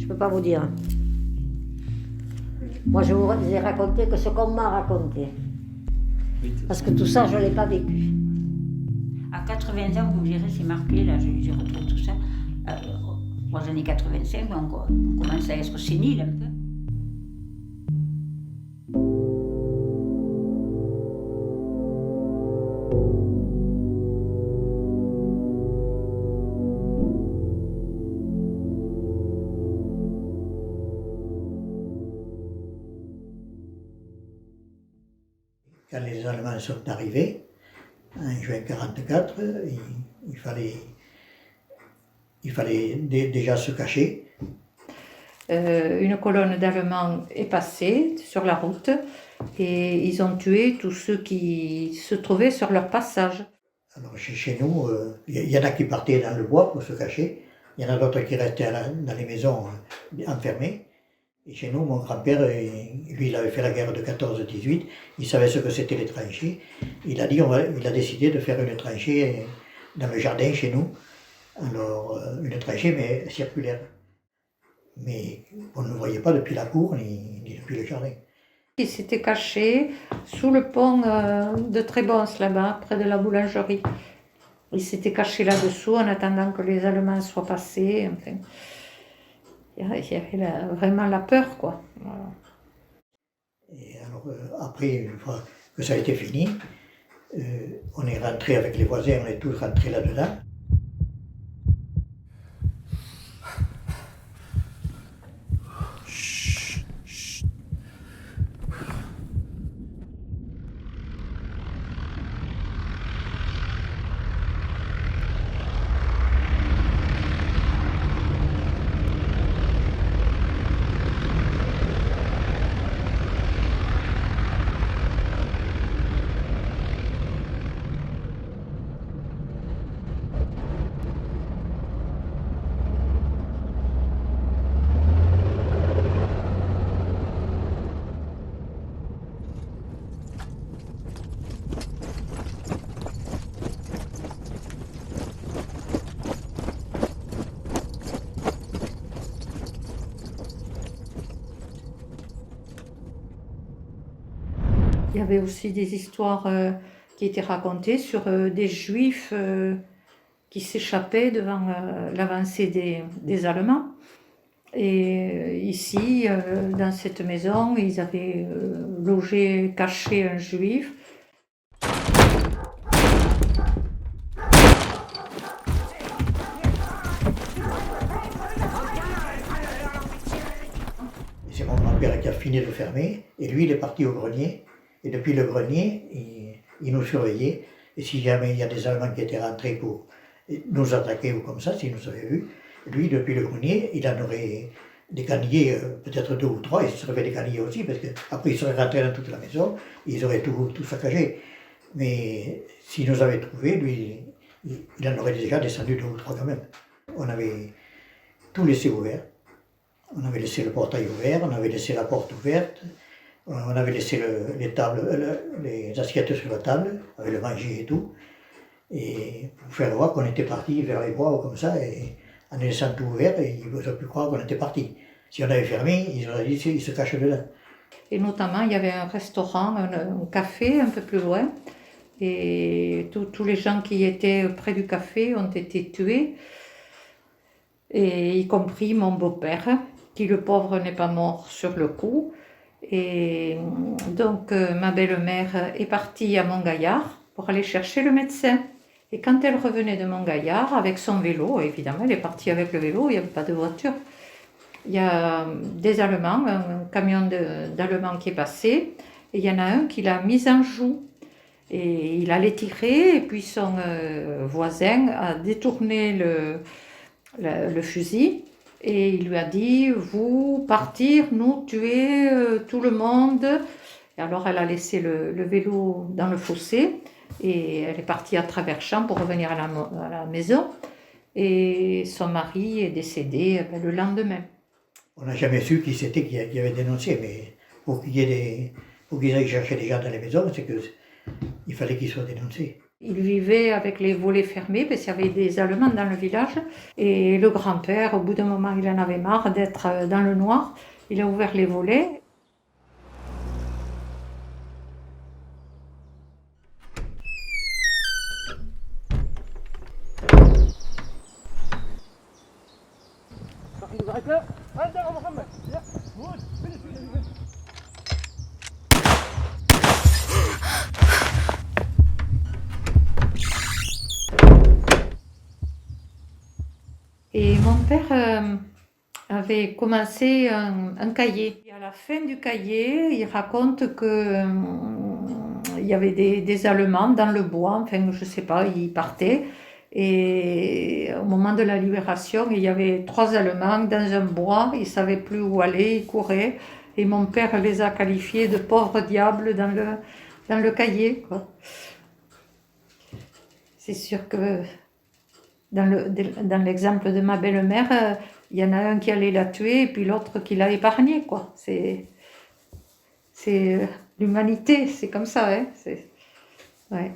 Je peux pas vous dire. Moi, je vous ai raconté que ce qu'on m'a raconté. Parce que tout ça, je ne l'ai pas vécu. À 80 ans, vous verrez, c'est marqué, là, je retrouve tout ça. Aux années 85, on commence à être sénile un peu. Quand les Allemands sont arrivés, en juin 1944, il fallait déjà se cacher. Une colonne d'Allemands est passée sur la route et ils ont tué tous ceux qui se trouvaient sur leur passage. Alors chez nous, il y en a qui partaient dans le bois pour se cacher, il y en a d'autres qui restaient dans les maisons enfermées. Et chez nous, mon grand-père, lui, il avait fait la guerre de 14-18, il savait ce que c'était les tranchées. Il a décidé de faire une tranchée dans le jardin chez nous. Alors, une tranchée, mais circulaire. Mais on ne le voyait pas depuis la cour, ni depuis le jardin. Il s'était caché sous le pont de Trébons, là-bas, près de la boulangerie. Il s'était caché là-dessous en attendant que les Allemands soient passés. Enfin, il y avait vraiment la peur, quoi. Voilà. Et alors, après, une fois que ça a été fini, on est rentré avec les voisins, on est tous rentrés là-dedans. Il y avait aussi des histoires qui étaient racontées sur des Juifs qui s'échappaient devant l'avancée des Allemands. Et ici, dans cette maison, ils avaient logé, caché un Juif. C'est mon grand-père qui a fini de fermer, et lui, il est parti au grenier. Et depuis le grenier, il nous surveillait. Et si jamais il y a des Allemands qui étaient rentrés pour nous attaquer ou comme ça, s'ils nous avaient vus, lui, depuis le grenier, il en aurait des canniers, peut-être 2 ou 3, il se serait fait des canniers aussi, parce qu'après ils seraient rentrés dans toute la maison, ils auraient tout saccagé. Mais s'il nous avait trouvés, lui, il en aurait déjà descendu 2 ou 3 quand même. On avait tout laissé ouvert. On avait laissé le portail ouvert, on avait laissé la porte ouverte, on avait laissé les assiettes sur la table, avec le manger et tout, et pour faire voir qu'on était parti vers les bois ou comme ça, et en laissant tout ouvert, ils n'auraient pu croire qu'on était parti. Si on avait fermé, ils auraient dit ils se cachent dedans. Et notamment, il y avait un restaurant, un café un peu plus loin, et tous les gens qui étaient près du café ont été tués, et y compris mon beau-père, qui le pauvre n'est pas mort sur le coup. Et donc ma belle-mère est partie à Montgaillard pour aller chercher le médecin. Et quand elle revenait de Montgaillard avec son vélo, évidemment elle est partie avec le vélo, il n'y avait pas de voiture. Il y a des Allemands, un camion d'Allemands qui est passé, et il y en a un qui l'a mise en joue. Et il allait tirer, et puis son voisin a détourné le fusil. Et il lui a dit, vous partir, nous tuer tout le monde. Et alors elle a laissé le vélo dans le fossé et elle est partie à travers champs pour revenir à la maison. Et son mari est décédé le lendemain. On n'a jamais su qui c'était qui avait dénoncé, mais pour qu'ils aillent chercher des gens dans les maisons, c'est qu'il fallait qu'ils soient dénoncés. Il vivait avec les volets fermés parce qu'il y avait des Allemands dans le village. Et le grand-père, au bout d'un moment, il en avait marre d'être dans le noir. Il a ouvert les volets. Et mon père avait commencé un cahier. Et à la fin du cahier, il raconte que il y avait des Allemands dans le bois, enfin je sais pas, ils partaient. Et au moment de la libération, il y avait 3 Allemands dans un bois, ils ne savaient plus où aller, ils couraient. Et mon père les a qualifiés de pauvres diables dans le cahier, quoi. C'est sûr que dans l'exemple de ma belle-mère, il y en a un qui allait la tuer et puis l'autre qui l'a épargnée, quoi. C'est l'humanité, c'est comme ça, hein. Ouais.